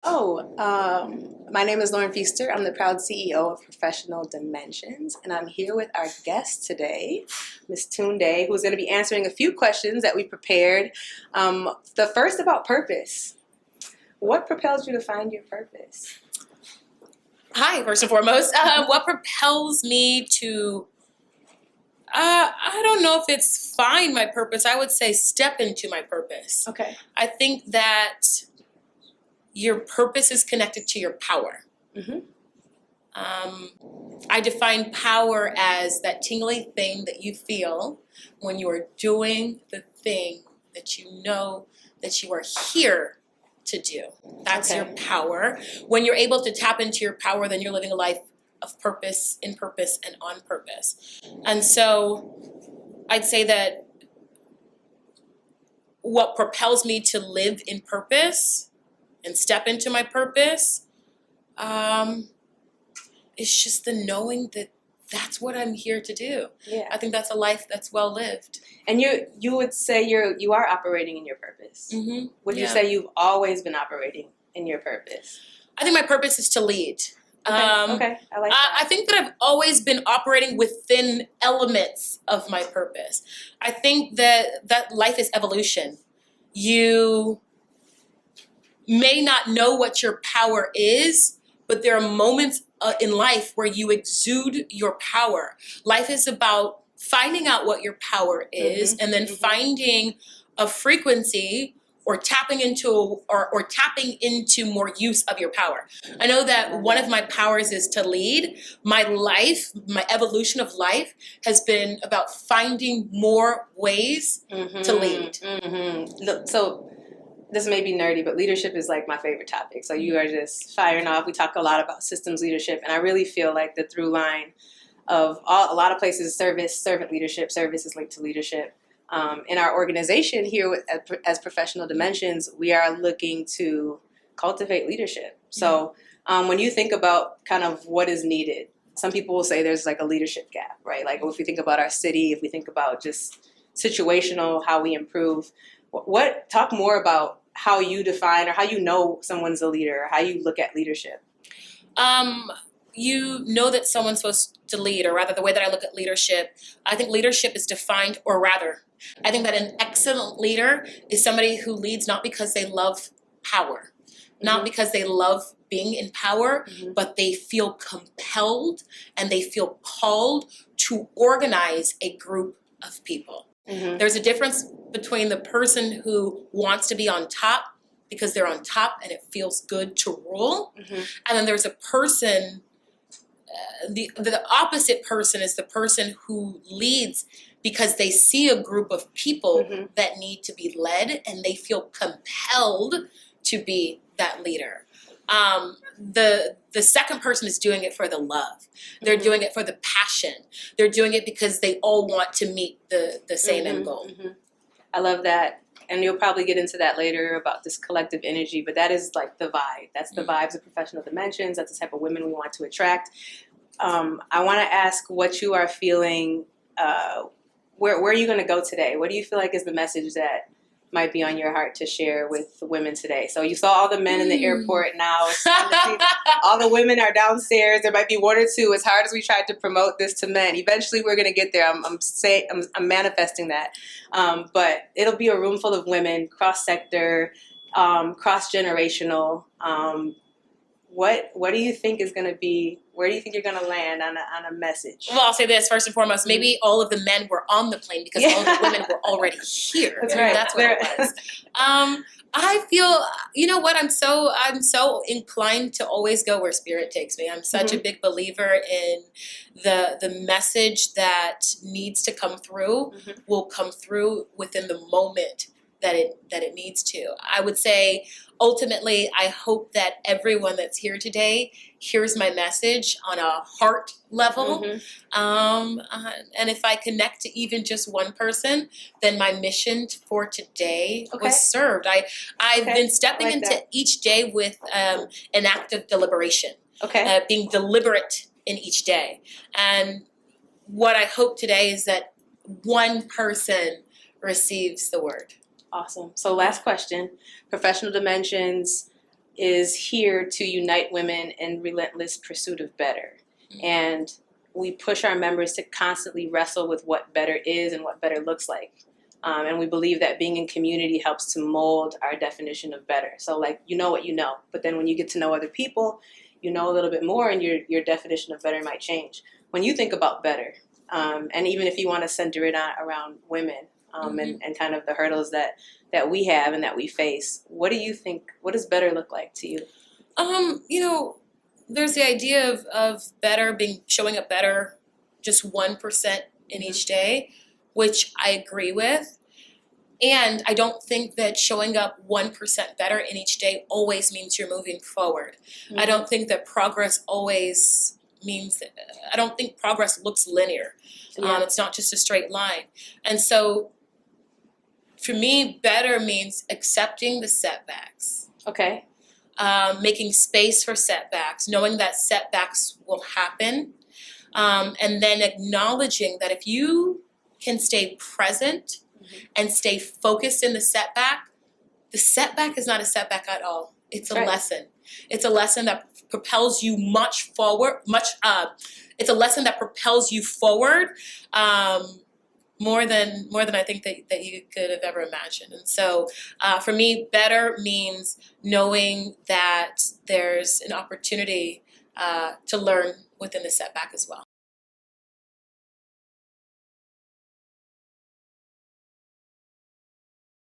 My name is Lauren Feaster. I'm the proud CEO of Professional Dimensions, and I'm here with our guest today, Miss Tunde, who's going to be answering a few questions that we prepared. The first about purpose. What propels you to find your purpose? Hi, first and foremost. What propels me to, I don't know if it's find my purpose. I would say step into my purpose. Okay. I think that your purpose is connected to your power. Mm-hmm. I define power as that tingly thing that you feel when you are doing the thing that you know that you are here to do. That's Okay. your power. When you're able to tap into your power, then you're living a life of purpose, in purpose, and on purpose. And so I'd say that what propels me to live in purpose and step into my purpose is just the knowing that that's what I'm here to do. Yeah. I think that's a life that's well lived. And you would say you are operating in your purpose. Mm-hmm. Would you say you've always been operating in your purpose? I think my purpose is to lead. Okay. I like that. I think that I've always been operating within elements of my purpose. I think that life is evolution. You may not know what your power is, but there are moments in life where you exude your power. Life is about finding out what your power is, and then finding a frequency or tapping into more use of your power. I know that one of my powers is to lead. My life, my evolution of life has been about finding more ways to lead. Look, so this may be nerdy, but leadership is like my favorite topic. So you are just firing off. We talk a lot about systems leadership, and I really feel like the through line of a lot of places, servant leadership, service is linked to leadership. In our organization here as Professional Dimensions, we are looking to cultivate leadership. So when you think about kind of what is needed, some people will say there's like a leadership gap, right? Like if we think about our city, if we think about just situational, how we improve, talk more about how you define or how you know someone's a leader, or how you look at leadership. You know that someone's supposed to lead, or rather the way that I look at leadership, I think leadership is defined, or rather, I think that an excellent leader is somebody who leads not because they love power, not because they love being in power, but they feel compelled and they feel called to organize a group of people. There's a difference between the person who wants to be on top because they're on top and it feels good to rule, and then there's a person, the opposite person is the person who leads because they see a group of people that need to be led and they feel compelled to be that leader. The second person is doing it for the love. They're doing it for the passion. They're doing it because they all want to meet the same end goal. I love that. And you'll probably get into that later about this collective energy, but that is like the vibe. That's the vibes of Professional Dimensions. That's the type of women we want to attract. I want to ask what you are feeling. Where are you going to go today? What do you feel like is the message that might be on your heart to share with women today? So you saw all the men in the airport. Now it's time to see all the women are downstairs. There might be one or two. As hard as we tried to promote this to men, eventually we're going to get there. I'm manifesting that. But it'll be a room full of women, cross-sector, cross-generational. What do you think is going to be? Where do you think you're going to land on a message? Well, I'll say this first and foremost. Maybe all of the men were on the plane because all the women were already here. That's right. That's what it was. I feel, you know what? I'm so inclined to always go where spirit takes me. I'm such a big believer in the message that needs to come through will come through within the moment that it needs to. I would say ultimately, I hope that everyone that's here today hears my message on a heart level. And if I connect to even just one person, then my mission for today was served. I've been stepping into each day with an act of deliberation, being deliberate in each day. And what I hope today is that one person receives the word. Awesome. So last question, Professional Dimensions, is here to unite women in relentless pursuit of better. And we push our members to constantly wrestle with what better is and what better looks like. And we believe that being in community helps to mold our definition of better. So like, you know what you know, but then when you get to know other people, you know a little bit more, and your definition of better might change. When you think about better, and even if you want to center it around women, and kind of the hurdles that we have and that we face, what do you think, what does better look like to you? You know, there's the idea of better showing up better just 1% in each day, which I agree with. And I don't think that showing up 1% better in each day always means you're moving forward. I don't think that progress always means, I don't think progress looks linear. It's not just a straight line. And so for me, better means accepting the setbacks. Okay. Making space for setbacks, knowing that setbacks will happen, and then acknowledging that if you can stay present and stay focused in the setback is not a setback at all. It's a lesson. It's a lesson that propels you much forward, it's a lesson that propels you forward, more than I think that you could have ever imagined. And so for me, better means knowing that there's an opportunity to learn within the setback as well.